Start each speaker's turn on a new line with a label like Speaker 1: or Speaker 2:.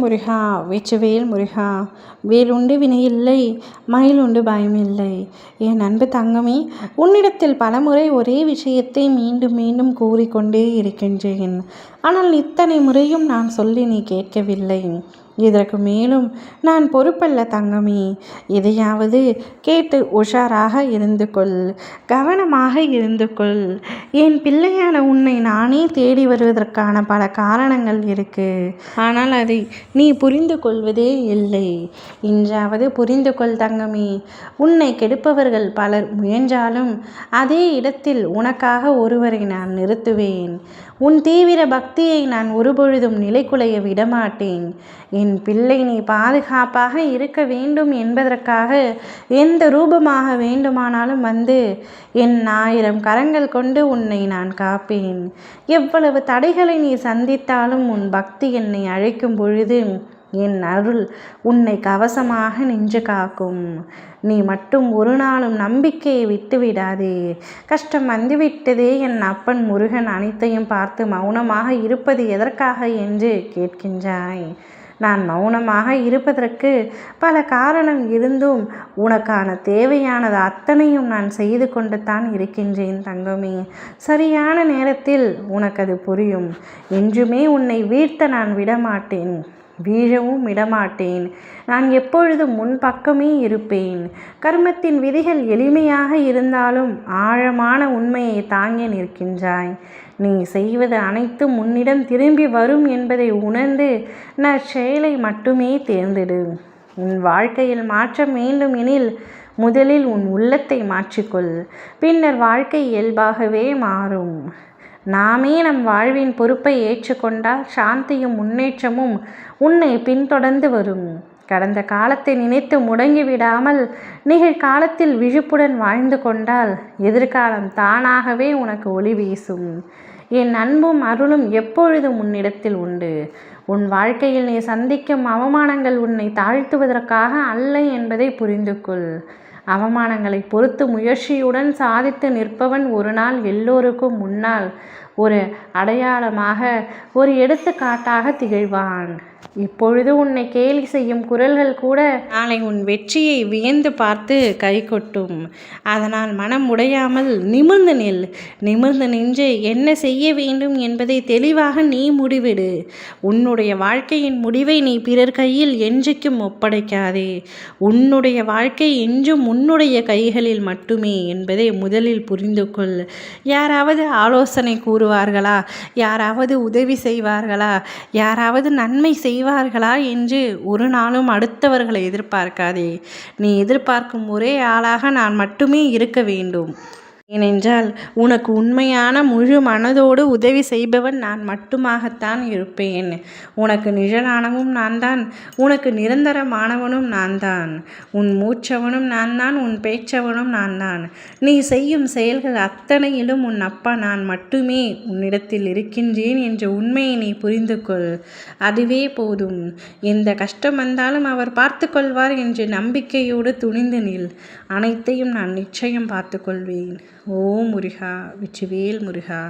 Speaker 1: முருகா வெற்றிவேல் முருகா. வேலுண்டு வினையில்லை, மயிலுண்டு பயமில்லை. என் அன்பு தங்கமே, உன்னிடத்தில் பலமுறை ஒரே விஷயத்தை மீண்டும் மீண்டும் கூறிக்கொண்டே இருக்கின்றேன். ஆனால் இத்தனை முறையும் நான் சொல்லி நீ கேட்கவில்லை. இதற்கு மேலும் நான் பொறுப்பல்ல தங்கமே. எதையாவது கேட்டு உஷாராக இருந்து கொள், கவனமாக இருந்து கொள். என் பிள்ளையான உன்னை நானே தேடி வருவதற்கான பல காரணங்கள் இருக்கு. ஆனால் அதை நீ புரிந்து கொள்வதே இல்லை. இன்றாவது புரிந்து கொள் தங்கமே. உன்னை கெடுப்பவர்கள் பலர் முயன்றாலும் அதே இடத்தில் உனக்காக ஒருவரை நான் நிறுத்துவேன். உன் தீவிர பக்தியை நான் ஒருபொழுதும் நிலைகுலைய விடமாட்டேன். என் பிள்ளை நீ பாதுகாப்பாக இருக்க வேண்டும் என்பதற்காக எந்த ரூபமாக வேண்டுமானாலும் வந்து என் 1000 கரங்கள் கொண்டு உன்னை நான் காப்பேன். எவ்வளவு தடைகளை நீ சந்தித்தாலும் உன் பக்தி என்னை அழைக்கும் பொழுது என் அருள் உன்னை கவசமாக நின்று காக்கும். நீ மட்டும் ஒரு நாளும் நம்பிக்கையை விட்டுவிடாதே. கஷ்டம் வந்துவிட்டதே என் அப்பன் முருகன் அனைத்தையும் பார்த்து மௌனமாக இருப்பது எதற்காக என்று கேட்கின்றாய். நான் மௌனமாக இருப்பதற்கு பல காரணம் இருந்தும் உனக்கான தேவையானது அத்தனையும் நான் செய்து கொண்டு தான் இருக்கின்றேன் தங்கமே. சரியான நேரத்தில் உனக்கு அது புரியும். என்றுமே உன்னை வீழ்த்த நான் விடமாட்டேன், வீழவும் விடமாட்டேன். நான் எப்பொழுதும் முன் பக்கமே இருப்பேன். கர்மத்தின் விதிகள் எளிமையாக இருந்தாலும் ஆழமான உண்மையை தாங்கி நிற்கின்றாய். நீ செய்வது அனைத்தும் உன்னிடம் திரும்பி வரும் என்பதை உணர்ந்து நற்செயலை மட்டுமே தேர்ந்தெடு. உன் வாழ்க்கையில் மாற்றம் வேண்டும் எனில் முதலில் உன் உள்ளத்தை மாற்றிக்கொள். பின்னர் வாழ்க்கை இயல்பாகவே மாறும். நாமே நம் வாழ்வின் பொறுப்பை ஏற்றுக்கொண்டால் சாந்தியும் முன்னேற்றமும் உன்னை பின்தொடர்ந்து வரும். கடந்த காலத்தை நினைத்து முடங்கிவிடாமல் நிகழ்காலத்தில் விழிப்புடன் வாழ்ந்து கொண்டால் எதிர்காலம் தானாகவே உனக்கு ஒளி வீசும். என் அன்பும் அருளும் எப்பொழுதும் உன்னிடத்தில் உண்டு. உன் வாழ்க்கையில் நீ சந்திக்கும் அவமானங்கள் உன்னை தாழ்த்துவதற்காக அல்ல என்பதை புரிந்து கொள். அவமானங்களை பொறுத்து முயற்சியுடன் சாதித்து நிற்பவன் ஒரு நாள் எல்லோருக்கும் முன்னால் ஒரு அடையாளமாக, ஒரு எடுத்துக்காட்டாக திகழ்வான். இப்பொழுது உன்னை கேலி செய்யும் குரல்கள் கூட நாளை உன் வெற்றியை வியந்து பார்த்து கை கொட்டும். அதனால் மனம் உடையாமல் நிமிர்ந்து நில். நிமிர்ந்து நின்று என்ன செய்ய வேண்டும் என்பதை தெளிவாக நீ முடிவிடு. உன்னுடைய வாழ்க்கையின் முடிவை நீ பிறர் கையில் என்றைக்கும் ஒப்படைக்காதே. உன்னுடைய வாழ்க்கை என்றும் உன்னுடைய கைகளில் மட்டுமே என்பதை முதலில் புரிந்து கொள். யாராவது ஆலோசனை கூறுவார்களா, யாராவது உதவி செய்வார்களா, யாராவது நன்மை செய்வார்களா என்று ஒரு நாளும் அடுத்தவர்களை எதிர்பார்க்காதே. நீ எதிர்பார்க்கும் ஒரே ஆளாக நான் மட்டுமே இருக்க வேண்டும். ஏனென்றால் உனக்கு உண்மையான முழு மனதோடு உதவி செய்பவன் நான் மட்டுமாகத்தான் இருப்பேன். உனக்கு நிழலானவும் நான் தான், உனக்கு நிரந்தரமானவனும் நான் தான். உன் மூச்சவனும் நான் தான், உன் பேச்சவனும் நான் தான். நீ செய்யும் செயல்கள் அத்தனையிலும் உன் அப்பா நான் மட்டுமே உன்னிடத்தில் இருக்கின்றேன் என்ற உண்மையை நீ புரிந்து கொள். அதுவே போதும். எந்த கஷ்டம் வந்தாலும் அவர் பார்த்து கொள்வார் என்ற நம்பிக்கையோடு துணிந்து நில். அனைத்தையும் நான் நிச்சயம் பார்த்து கொள்வேன். ஓம் முருகா வெற்றிவேல் முருகா.